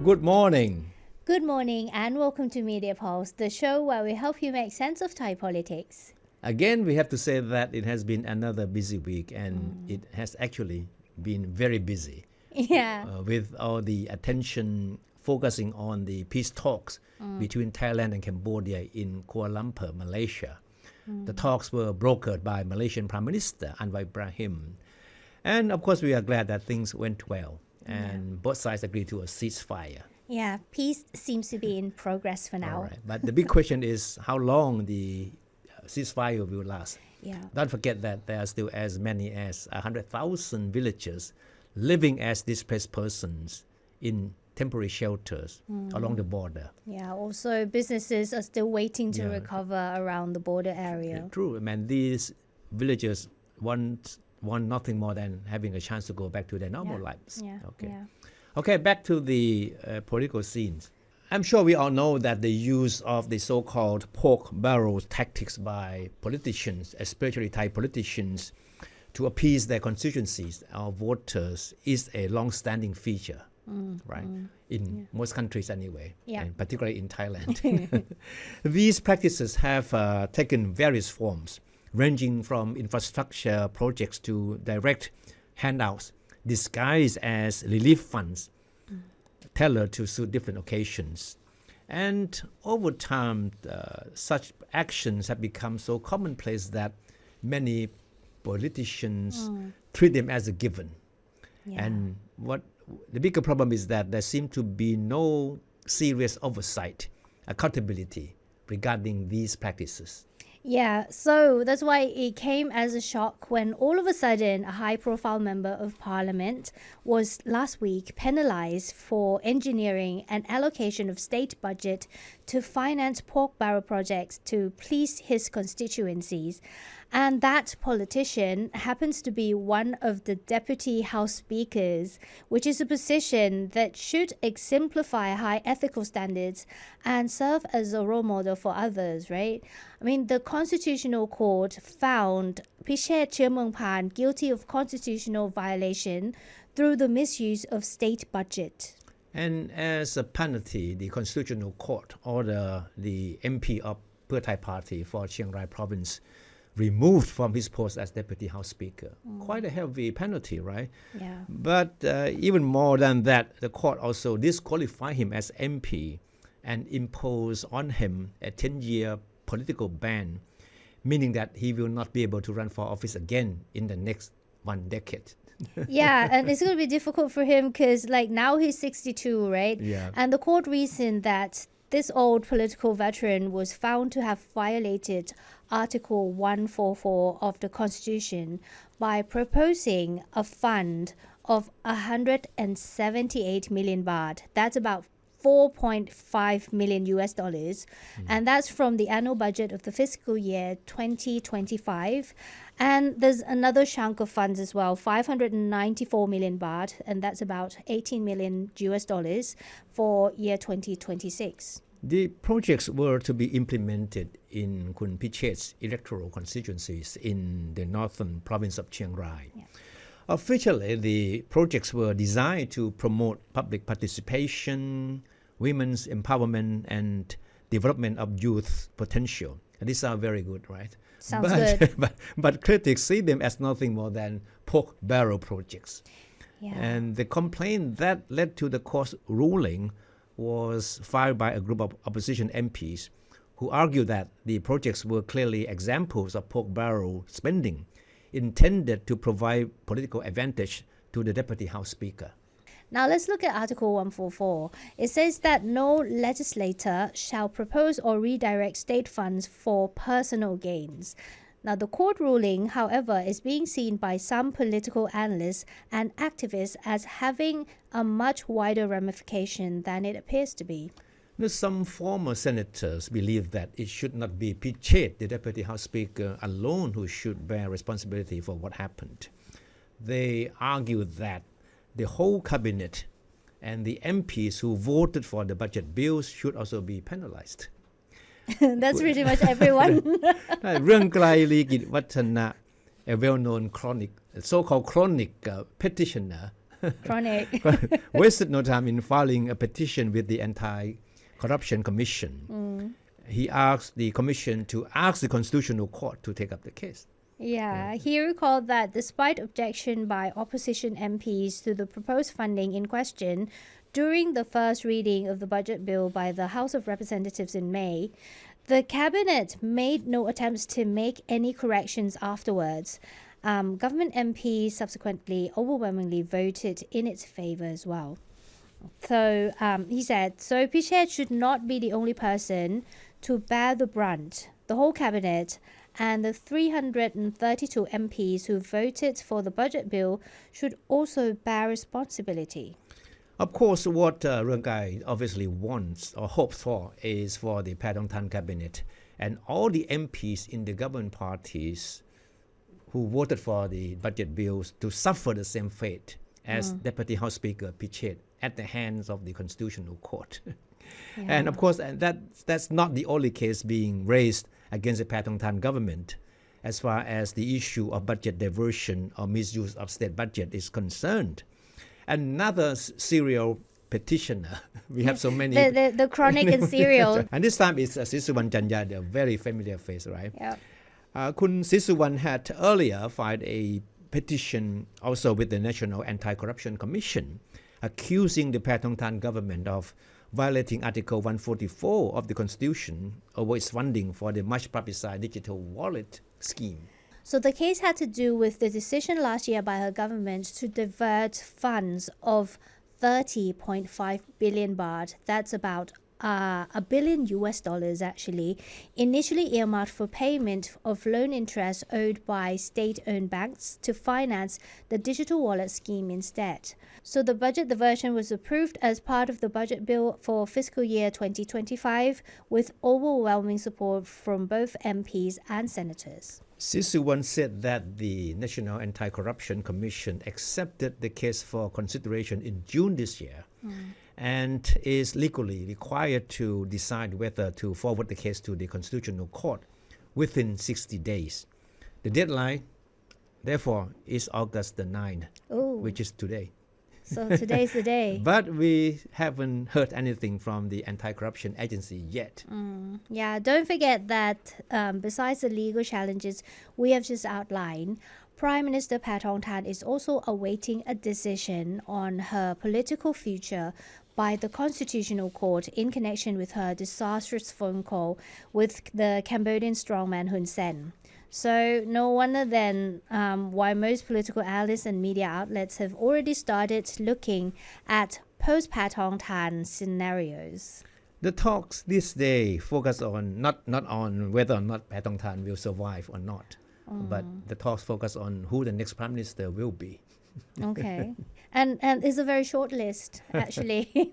Good morning. Good morning and welcome to Media Pulse, the show where we help you make sense of Thai politics. Again, we have to say that it has been another busy week and it has actually been very busy. Yeah. With all the attention focusing on the peace talks between Thailand and Cambodia in Kuala Lumpur, Malaysia. The talks were brokered by Malaysian Prime Minister Anwar Ibrahim. And of course, we are glad that things went well and both sides agreed to a ceasefire. Yeah, peace seems to be in progress for now. All right. But the big question is how long the ceasefire will last. Yeah. Don't forget that there are still as many as 100,000 villagers living as displaced persons in temporary shelters along the border. Yeah, also businesses are still waiting to recover around the border area. True. I mean, these villagers want nothing more than having a chance to go back to their normal lives. Yeah. Okay. Yeah. Okay, back to the political scenes. I'm sure we all know that the use of the so-called pork barrel tactics by politicians, especially Thai politicians, to appease their constituencies or voters is a long-standing feature, right? In most countries anyway, and particularly in Thailand. These practices have taken various forms, ranging from infrastructure projects to direct handouts, disguised as relief funds, tailored to suit different occasions. And over time, such actions have become so commonplace that many politicians treat them as a given. Yeah. And what the bigger problem is that there seems to be no serious oversight, accountability regarding these practices. Yeah, so that's why it came as a shock when all of a sudden a high-profile member of parliament was last week penalized for engineering an allocation of state budget to finance pork barrel projects to please his constituencies. And that politician happens to be one of the deputy house speakers, which is a position that should exemplify high ethical standards and serve as a role model for others, right? I mean, the Constitutional Court found Pichet Chuamuangphan guilty of constitutional violation through the misuse of state budget. And as a penalty, the Constitutional Court ordered the MP of Pheu Thai Party for Chiang Rai province removed from his post as Deputy House Speaker. Quite a heavy penalty, right? Yeah. But even more than that, the court also disqualified him as MP and imposed on him a 10-year political ban, meaning that he will not be able to run for office again in the next 1 decade. Yeah, and it's going to be difficult for him because now he's 62, right? Yeah. And the court reasoned that this old political veteran was found to have violated Article 144 of the Constitution by proposing a fund of 178 million baht. That's about 4.5 million US dollars. And that's from the annual budget of the fiscal year 2025. And there's another chunk of funds as well, 594 million baht, and that's about 18 million US dollars for year 2026. The projects were to be implemented in Kun Pichet's electoral constituencies in the northern province of Chiang Rai. Yeah. Officially, the projects were designed to promote public participation, women's empowerment, and development of youth potential. And these are very good, right? Sounds good. But critics see them as nothing more than pork barrel projects. Yeah. And the complaint that led to the court's ruling was filed by a group of opposition MPs who argued that the projects were clearly examples of pork barrel spending intended to provide political advantage to the Deputy House Speaker. Now let's look at Article 144. It says that no legislator shall propose or redirect state funds for personal gains. Now the court ruling, however, is being seen by some political analysts and activists as having a much wider ramification than it appears to be. Some former senators believe that it should not be Pichet, the Deputy House Speaker, alone who should bear responsibility for what happened. They argue that the whole cabinet and the MPs who voted for the budget bills should also be penalized. That's pretty much everyone. เรื่องไกลลีกิจวัฒนะ a well-known so-called chronic petitioner Chronic. wasted no time in filing a petition with the Anti-Corruption Commission. He asked the commission to ask the Constitutional Court to take up the case. Yeah, he recalled that despite objection by opposition MPs to the proposed funding in question during the first reading of the budget bill by the House of Representatives in May, the cabinet made no attempts to make any corrections afterwards. Government MPs subsequently overwhelmingly voted in its favor as well. So he said, so Pichet should not be the only person to bear the brunt. The whole cabinet and the 332 MPs who voted for the budget bill should also bear responsibility. Of course, what Rungkai obviously wants or hopes for is for the Paetongtarn cabinet and all the MPs in the government parties who voted for the budget bills to suffer the same fate as Deputy House Speaker Pichet at the hands of the Constitutional Court. And of course, that's not the only case being raised against the Paetongtarn government as far as the issue of budget diversion or misuse of state budget is concerned. Another serial petitioner, we have so many. The chronic and serial. And this time it's Sisuwan Chanya, the very familiar face, right? Yep. Kun Sisuwan had earlier filed a petition also with the National Anti-Corruption Commission accusing the Paetongtarn government of violating Article 144 of the Constitution over its funding for the much publicized digital wallet scheme. So the case had to do with the decision last year by her government to divert funds of 30.5 billion baht. That's about $1 billion actually, initially earmarked for payment of loan interest owed by state-owned banks to finance the digital wallet scheme instead. So the budget diversion was approved as part of the budget bill for fiscal year 2025 with overwhelming support from both MPs and senators. Sisuwan said that the National Anti-Corruption Commission accepted the case for consideration in June this year and is legally required to decide whether to forward the case to the Constitutional Court within 60 days. The deadline, therefore, is August the 9th, which is today. So today's the day. But we haven't heard anything from the anti-corruption agency yet. Yeah, don't forget that besides the legal challenges we have just outlined, Prime Minister Paetongtarn is also awaiting a decision on her political future by the Constitutional Court in connection with her disastrous phone call with the Cambodian strongman Hun Sen. So no wonder then why most political analysts and media outlets have already started looking at post-Paetongtarn scenarios. The talks this day focus on not on whether or not Paetongtarn will survive or not, but the talks focus on who the next Prime Minister will be. Okay. And it's a very short list, actually.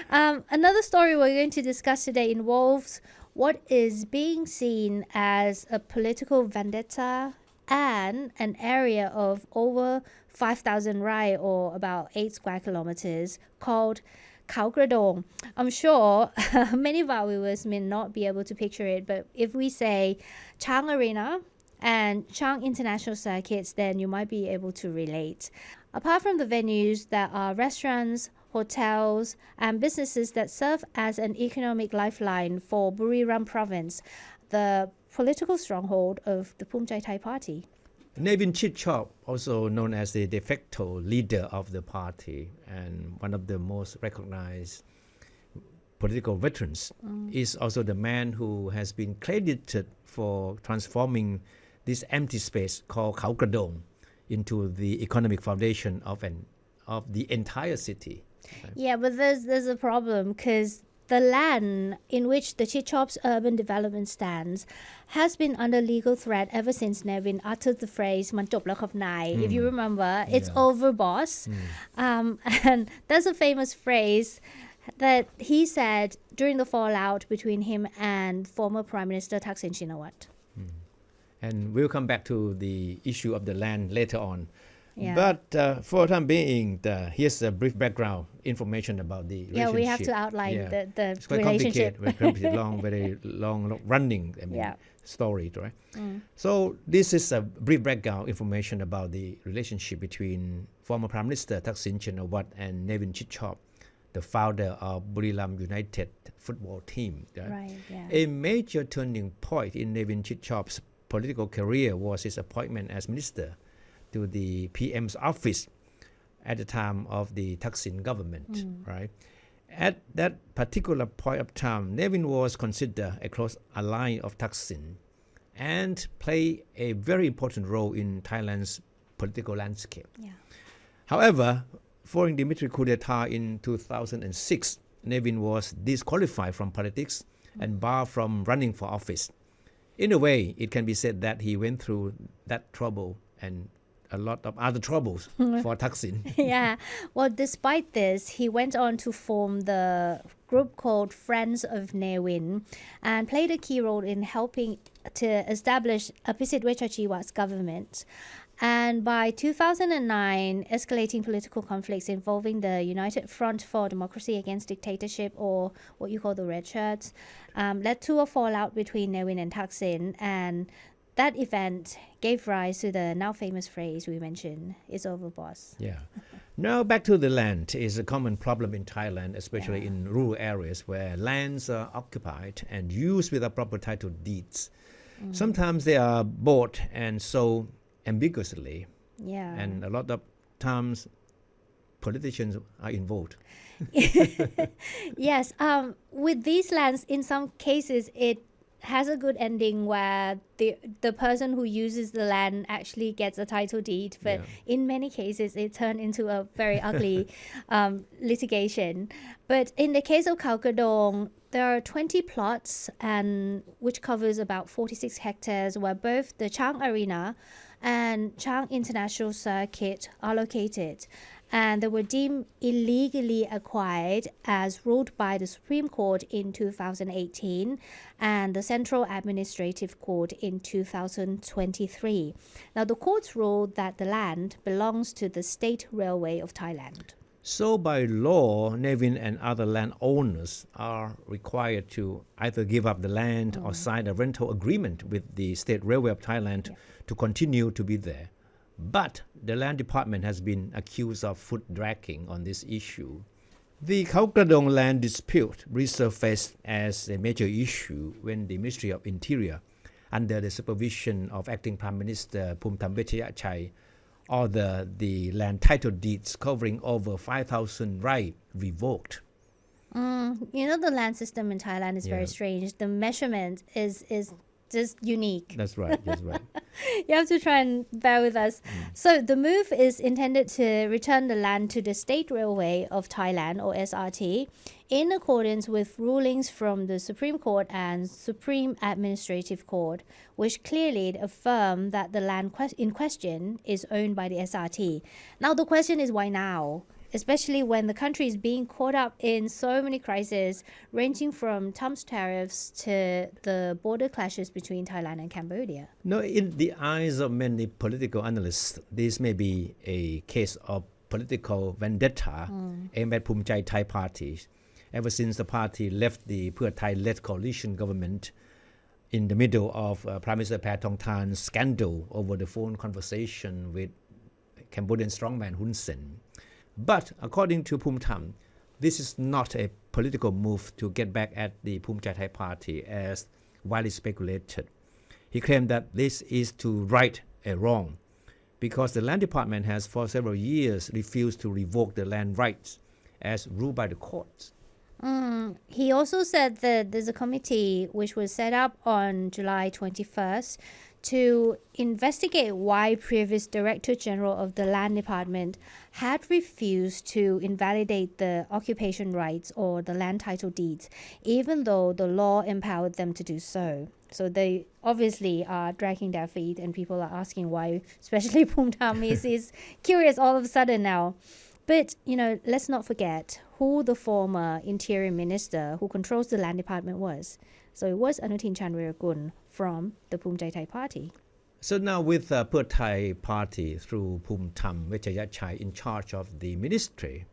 Another story we're going to discuss today involves what is being seen as a political vendetta and an area of over 5,000 rai or about 8 square kilometers called Khao Kradong. I'm sure many of our viewers may not be able to picture it, but if we say Chiang Arena and Chiang International Circuits, then you might be able to relate. Apart from the venues, there are restaurants, hotels, and businesses that serve as an economic lifeline for Buriram province, the political stronghold of the Pumchai Thai party. Nevin Chitchop, also known as the de facto leader of the party and one of the most recognized political veterans, is also the man who has been credited for transforming this empty space called Khao Kradong into the economic foundation of the entire city. Yeah, but there's a problem because the land in which the Chitchop's urban development stands has been under legal threat ever since Nevin uttered the phrase "Man chop la khap nai." If you remember, it's over, boss. And that's a famous phrase that he said during the fallout between him and former Prime Minister Thaksin Shinawatra. And we'll come back to the issue of the land later on. Yeah. But for the time being, here's a brief background information about the relationship. Yeah, we have to outline the It's quite relationship. complicated, very long running story, right? So this is a brief background information about the relationship between former Prime Minister Thaksin Shinawatra and Nevin Chichop, the founder of Buriram United football team. Right, yeah. A major turning point in Nevin Chichop's political career was his appointment as minister to the PM's office at the time of the Thaksin government, right? At that particular point of time, Nevin was considered a close ally of Thaksin and played a very important role in Thailand's political landscape. Yeah. However, following the military coup d'etat in 2006, Nevin was disqualified from politics and barred from running for office. In a way, it can be said that he went through that trouble and a lot of other troubles for Thaksin. Yeah. Well, despite this, he went on to form the group called Friends of Nevin and played a key role in helping to establish Pichet Chuamuangphan's government. And by 2009, escalating political conflicts involving the United Front for Democracy Against Dictatorship, or what you call the Red Shirts, led to a fallout between Nevin and Thaksin. And that event gave rise to the now famous phrase we mentioned, "It's over, boss." Yeah. Now back to the land is a common problem in Thailand, especially in rural areas where lands are occupied and used without proper title deeds. Sometimes they are bought and sold ambiguously. Yeah. And a lot of times politicians are involved. Yes. With these lands, in some cases, it has a good ending where the person who uses the land actually gets a title deed, but in many cases it turned into a very ugly litigation. But in the case of Khao Kadong, there are 20 plots and which covers about 46 hectares where both the Chiang Arena and Chiang International Circuit are located, and they were deemed illegally acquired as ruled by the Supreme Court in 2018 and the Central Administrative Court in 2023. Now, the courts ruled that the land belongs to the State Railway of Thailand. So by law, Nevin and other landowners are required to either give up the land or sign a rental agreement with the State Railway of Thailand to continue to be there. But the land department has been accused of foot dragging on this issue. The Khao Kradong land dispute resurfaced as a major issue when the Ministry of Interior, under the supervision of Acting Prime Minister Phumtham Vechayachai, ordered the land title deeds covering over 5,000 rai revoked. You know, the land system in Thailand is very strange. The measurement is just unique. That's right. That's right. You have to try and bear with us. So the move is intended to return the land to the State Railway of Thailand, or SRT, in accordance with rulings from the Supreme Court and Supreme Administrative Court, which clearly affirm that the land in question is owned by the SRT. Now the question is, why now? Especially when the country is being caught up in so many crises, ranging from Trump's tariffs to the border clashes between Thailand and Cambodia. No, in the eyes of many political analysts, this may be a case of political vendetta aimed at Pumchai Thai parties. Ever since the party left the Pheu Thai-led coalition government in the middle of Prime Minister Paetongtarn's scandal over the phone conversation with Cambodian strongman Hun Sen. But according to Phumtham, this is not a political move to get back at the Pumchai Thai party as widely speculated. He claimed that this is to right a wrong because the land department has for several years refused to revoke the land rights as ruled by the courts. He also said that there's a committee which was set up on July 21st to investigate why previous Director General of the Land Department had refused to invalidate the occupation rights or the land title deeds, even though the law empowered them to do so. So they obviously are dragging their feet, and people are asking why, especially Phumtham is curious all of a sudden now. But, you know, let's not forget who the former Interior Minister who controls the Land Department was. So it was Anutin Chanvirakul from the Phumchai Thai party. So now with Thai party through Phumtham Vechayachai in charge of the ministry,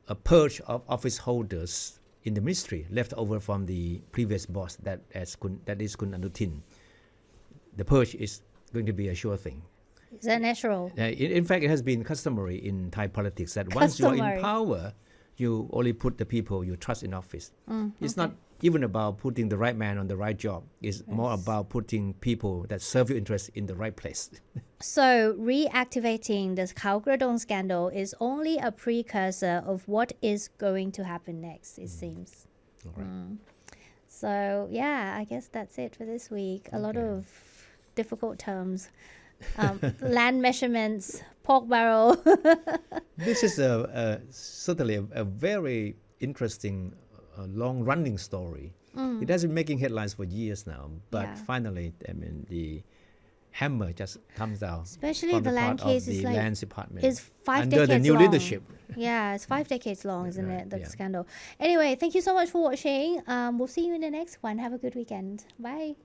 a purge of office holders in the ministry left over from the previous boss that is Kun Anutin. The purge is going to be a sure thing. Is that natural? In fact, it has been customary in Thai politics that once you are in power, you only put the people you trust in office. It's not even about putting the right man on the right job. It's more about putting people that serve your interest in the right place. So reactivating the Khao Kradong scandal is only a precursor of what is going to happen next, it seems. All right. So yeah, I guess that's it for this week. A lot of difficult terms. Land measurements, pork barrel. This is certainly a very interesting, long-running story. It has been making headlines for years now, but finally, I mean, the hammer just comes down. Especially from the land case of is the like lands department is 5 under decades the new long. leadership. Yeah, it's 5 decades long, isn't it? The yeah. scandal. Anyway, thank you so much for watching. We'll see you in the next one. Have a good weekend. Bye.